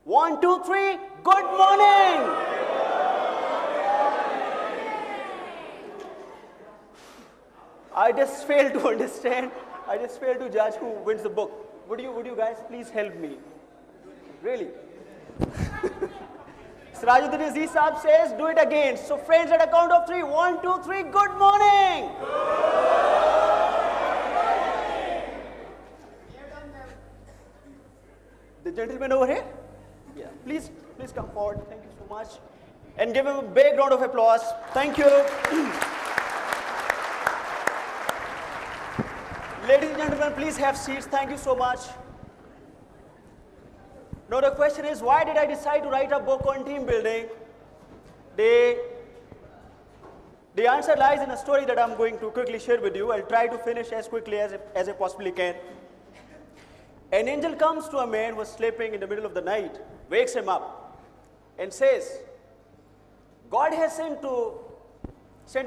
1, 2, 3, good morning. I just failed to understand. I just failed to judge who wins the book. Would you guys please help me? Really? Sirajuddin Aziz Saab says, do it again. So friends, at a count of 3, 1, 2, 3, good morning. The gentleman over here? Yeah. Please come forward. Thank you so much. And give him a big round of applause. Thank you. Ladies and gentlemen, please have seats. Thank you so much. Now the question is, why did I decide to write a book on team building? The answer lies in a story that I'm going to quickly share with you. I'll try to finish as quickly as I possibly can. An angel comes to a man who was sleeping in the middle of the night, wakes him up, and says, God has sent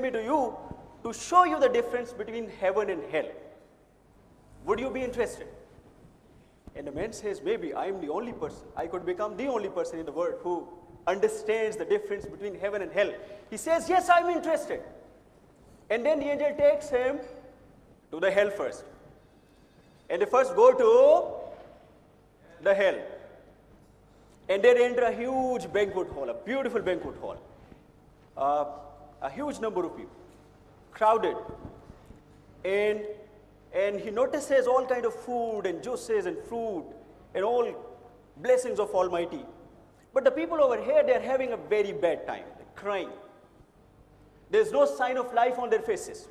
me to you to show you the difference between heaven and hell. Would you be interested? And the man says, maybe I am the only person. I could become the only person in the world who understands the difference between heaven and hell. He says, yes, I'm interested. And then the angel takes him to the hell first. And they first go to the hell. And they enter a huge banquet hall, a beautiful banquet hall. A huge number of people, crowded. And he notices all kind of food and juices and fruit and all blessings of Almighty. But the people over here, they're having a very bad time. They're crying. There's no sign of life on their faces.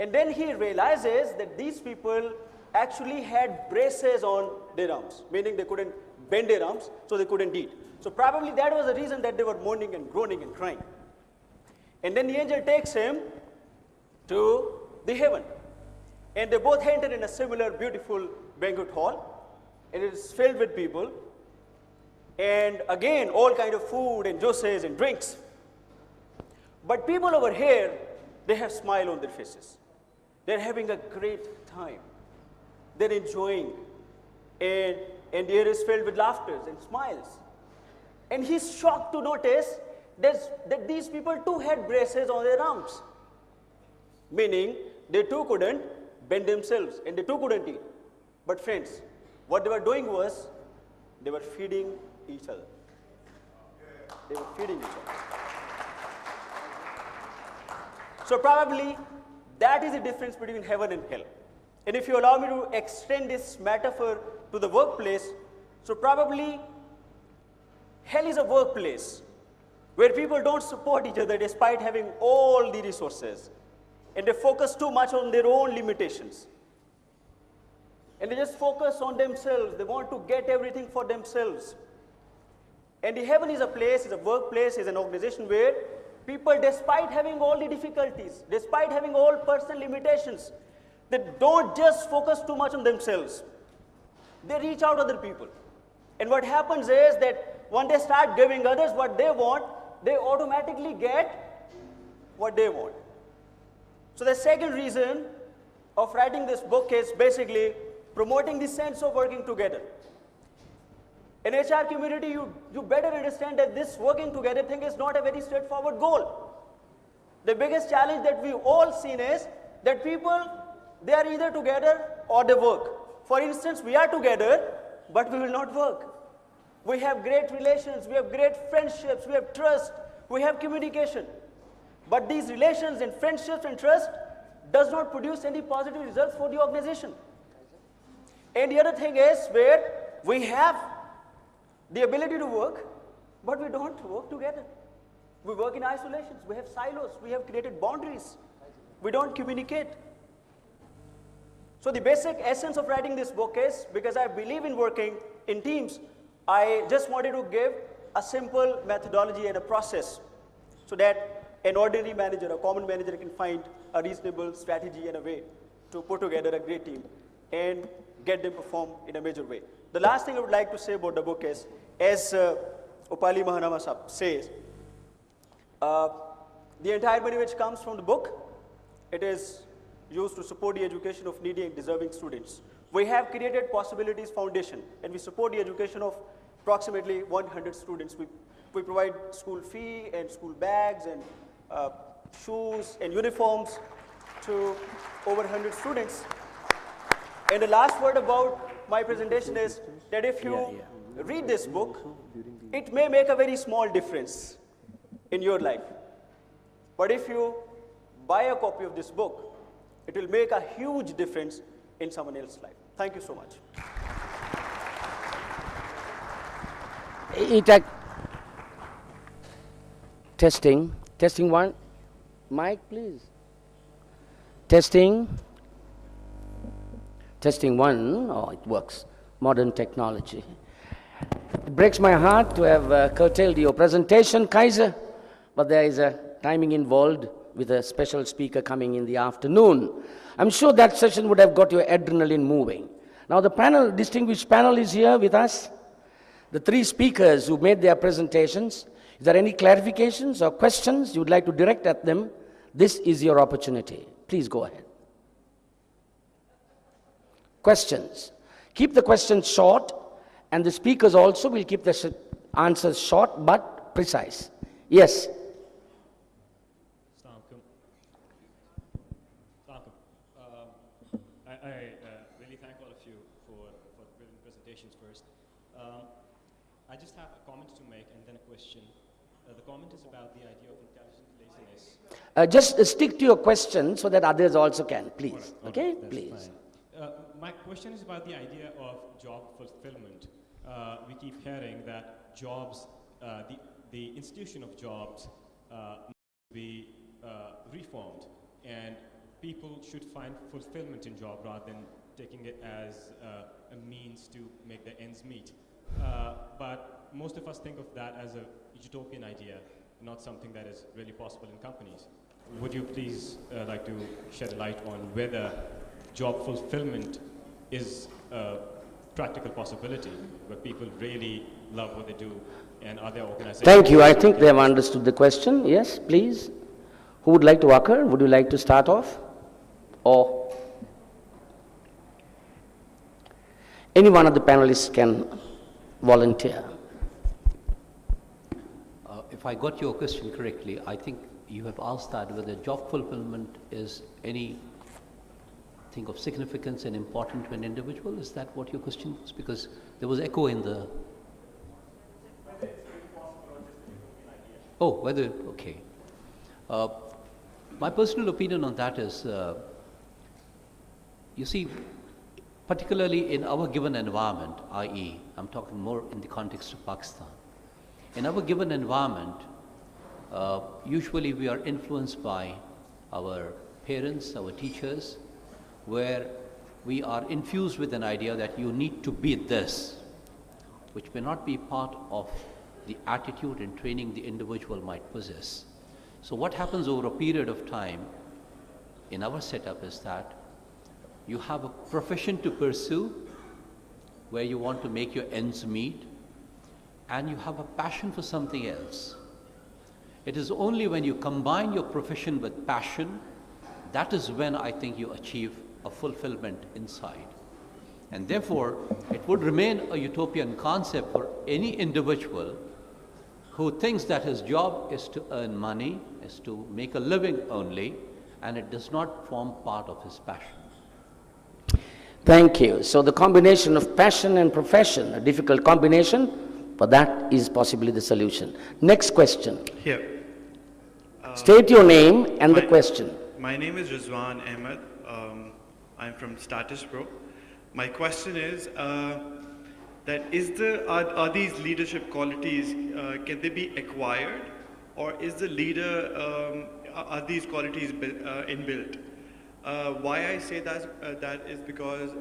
And then he realizes that these people actually had braces on their arms, meaning they couldn't bend their arms, so they couldn't eat. So probably that was the reason that they were moaning and groaning and crying. And then the angel takes him to the heaven. And they both enter in a similar beautiful banquet hall. And it is filled with people. And again, all kind of food and juices and drinks. But people over here, they have smile on their faces. They're having a great time. They're enjoying. And the air is filled with laughter and smiles. And he's shocked to notice that these people too had braces on their arms. Meaning, they too couldn't bend themselves and they too couldn't eat. But friends, what they were doing was, they were feeding each other. They were feeding each other. So probably, that is the difference between heaven and hell. And if you allow me to extend this metaphor to the workplace, so probably, hell is a workplace where people don't support each other despite having all the resources. And they focus too much on their own limitations. And they just focus on themselves. They want to get everything for themselves. And the heaven is a place, is a workplace, is an organization where people, despite having all the difficulties, despite having all personal limitations, they don't just focus too much on themselves. They reach out to other people. And what happens is that when they start giving others what they want, they automatically get what they want. So the second reason of writing this book is basically promoting the sense of working together. In HR community, you better understand that this working together thing is not a very straightforward goal. The biggest challenge that we've all seen is that people, they are either together or they work. For instance, we are together, but we will not work. We have great relations, we have great friendships, we have trust, we have communication. But these relations and friendships and trust does not produce any positive results for the organization. And the other thing is where we have the ability to work, but we don't work together. We work in isolations, we have silos, we have created boundaries. We don't communicate. So the basic essence of writing this book is, because I believe in working in teams, I just wanted to give a simple methodology and a process so that an ordinary manager, a common manager can find a reasonable strategy and a way to put together a great team and get them perform in a major way. The last thing I would like to say about the book is, as Upali Mahanama Sahab says, the entire money which comes from the book, it is used to support the education of needy and deserving students. We have created Possibilities Foundation, and we support the education of approximately 100 students. We provide school fee and school bags and shoes and uniforms to over 100 students. And the last word about my presentation is that if you read this book, it may make a very small difference in your life. But if you buy a copy of this book, it will make a huge difference in someone else's life. Thank you so much. Testing one. Mic, please. Testing one. Oh, it works. Modern technology. It breaks my heart to have curtailed your presentation, Kaiser, but there is a timing involved with a special speaker coming in the afternoon. I'm sure that session would have got your adrenaline moving. Now the panel, distinguished panel is here with us. The three speakers who made their presentations. Is there any clarifications or questions you would like to direct at them? This is your opportunity. Please go ahead. Questions. Keep the questions short, and the speakers also will keep the answers short but precise. Yes. I really thank all of you for the brilliant presentations first. I just have a comment to make and then a question. The comment is about the idea of intelligent laziness. Just stick to your question so that others also can, please. All right, okay, please. Fine. My question is about the idea of job fulfillment. We keep hearing that jobs, the institution of jobs must be reformed, and people should find fulfillment in job rather than taking it as a means to make their ends meet. But most of us think of that as a utopian idea, not something that is really possible in companies. Would you please like to shed a light on whether job fulfillment is a practical possibility where people really love what they do, and are there organizations? Thank you. I think they have understood the question. Yes, please. Who would like to occur? Would you like to start off? Or any one of the panelists can volunteer. If I got your question correctly, I think you have asked that whether job fulfillment is anything of significance and important to an individual. Is that what your question was? Because there was echo in the... Oh, whether, okay. My personal opinion on that is, you see, particularly in our given environment, i.e., I'm talking more in the context of Pakistan. In our given environment, usually we are influenced by our parents, our teachers, where we are infused with an idea that you need to be this, which may not be part of the attitude and training the individual might possess. So what happens over a period of time in our setup is that you have a profession to pursue where you want to make your ends meet, and you have a passion for something else. It is only when you combine your profession with passion, that is when I think you achieve a fulfillment inside. And therefore, it would remain a utopian concept for any individual who thinks that his job is to earn money, is to make a living only, and it does not form part of his passion. Thank you. So the combination of passion and profession, a difficult combination, but that is possibly the solution. Next question. Here. State your name and the question. My name is Rizwan Ahmed. I'm from Status Pro. My question is that are these leadership qualities, can they be acquired, or is the leader, are these qualities inbuilt? Why I say that is because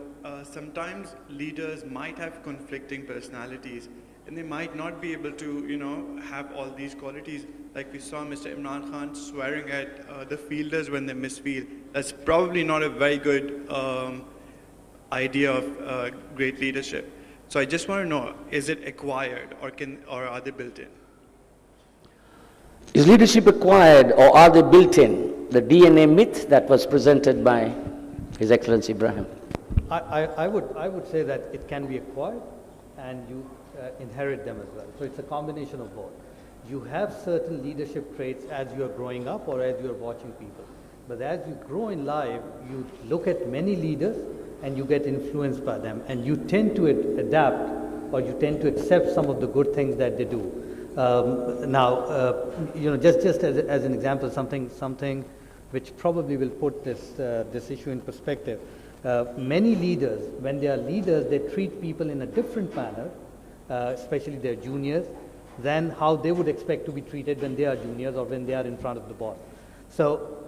sometimes leaders might have conflicting personalities, and they might not be able to, have all these qualities. Like we saw Mr. Imran Khan swearing at the fielders when they misfield. That's probably not a very good idea of great leadership. So I just want to know, is it acquired, or are they built in? Is leadership acquired, or are they built in? The DNA myth that was presented by His Excellency Ibrahim. I would say that it can be acquired, and inherit them as well. So it's a combination of both. You have certain leadership traits as you are growing up or as you are watching people. But as you grow in life, you look at many leaders and you get influenced by them, and you tend to adapt, or you tend to accept some of the good things that they do. Just as an example, something which probably will put this issue in perspective. Many leaders, when they are leaders, they treat people in a different manner, especially their juniors, than how they would expect to be treated when they are juniors or when they are in front of the boss. So,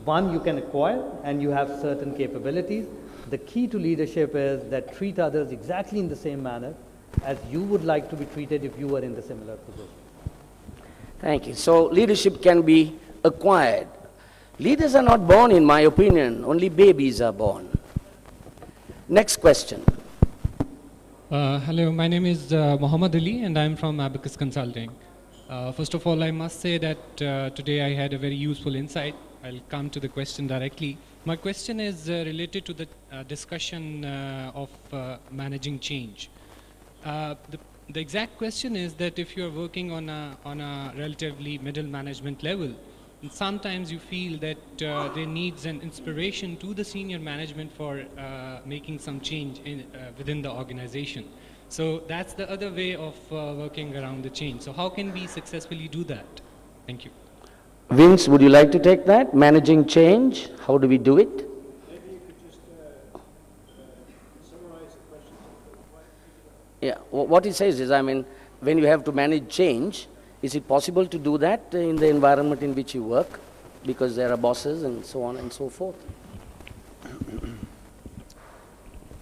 one, you can acquire and you have certain capabilities. The key to leadership is that treat others exactly in the same manner as you would like to be treated if you were in the similar position. Thank you. So leadership can be acquired. Leaders are not born, in my opinion. Only babies are born. Next question. Hello, my name is Muhammad Ali and I'm from Abacus Consulting. First of all, I must say that today I had a very useful insight. I'll come to the question directly. My question is related to the discussion of managing change. The exact question is that if you're working on a relatively middle management level, and sometimes you feel that there needs an inspiration to the senior management for making some change within the organization. So that's the other way of working around the change. So how can we successfully do that? Thank you. Vince, would you like to take that? Managing change, how do we do it? Maybe you could just summarize the question. Yeah, what he says is, I mean, when you have to manage change, is it possible to do that in the environment in which you work? Because there are bosses and so on and so forth.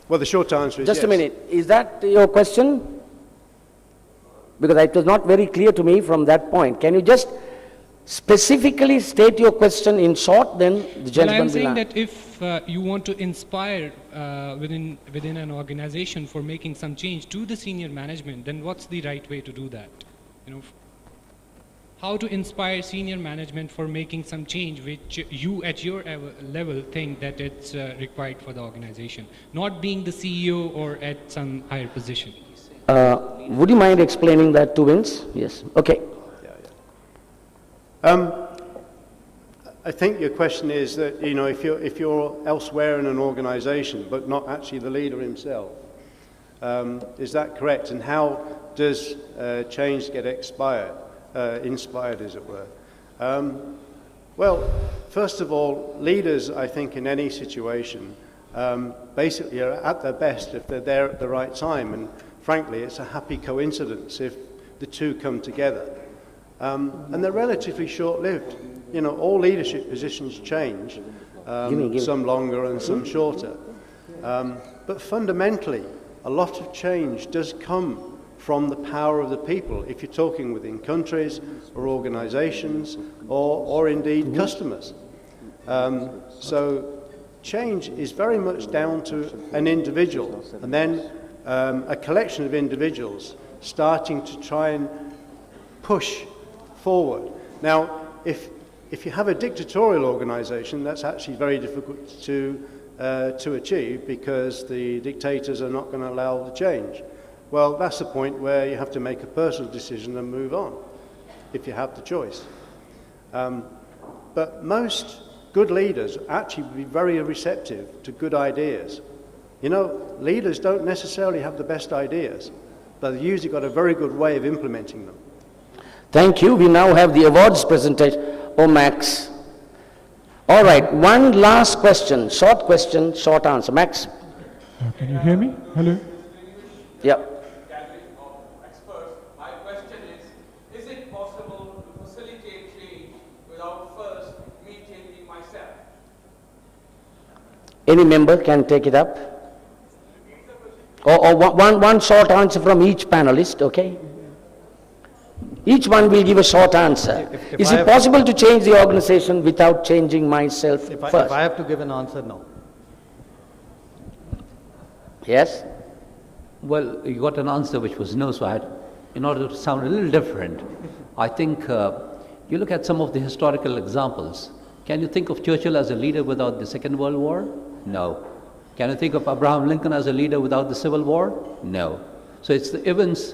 Well, the short answer is Just yes. a minute, is that your question? Because it was not very clear to me from that point. Can you just specifically state your question in short, then the gentleman will Well, I'm saying answer. that if you want to inspire within an organization for making some change to the senior management, then what's the right way to do that? You know, how to inspire senior management for making some change which you at your level think that it's required for the organization, not being the CEO or at some higher position. Would you mind explaining that to Vince? Yes. Okay. I think your question is that, you know, if you're elsewhere in an organization but not actually the leader himself, is that correct? And how does change get inspired, as it were? Well, first of all, leaders, I think, in any situation, basically are at their best if they're there at the right time. And frankly, it's a happy coincidence if the two come together. And they're relatively short-lived. You know, all leadership positions change, some longer and some shorter. But fundamentally, a lot of change does come from the power of the people, if you're talking within countries or organizations or indeed customers. So change is very much down to an individual and then a collection of individuals starting to try and push forward. Now, if you have a dictatorial organization, that's actually very difficult to achieve because the dictators are not going to allow the change. Well, that's the point where you have to make a personal decision and move on, if you have the choice. But most good leaders actually would be very receptive to good ideas. You know, leaders don't necessarily have the best ideas, but they've usually got a very good way of implementing them. Thank you. We now have the awards presentation. Oh, Max. All right, one last question, short answer. Max? Can you hear me? Hello? Yeah. My question is it possible to facilitate change without first me changing myself? Any member can take it up. Or one short answer from each panelist, okay? Each one will give a short answer. Is it possible to change the organization without changing myself first? If I have to give an answer, no. Yes? Well, you got an answer which was no, so in order to sound a little different, I think you look at some of the historical examples. Can you think of Churchill as a leader without the Second World War? No. Can you think of Abraham Lincoln as a leader without the Civil War? No. So it's the events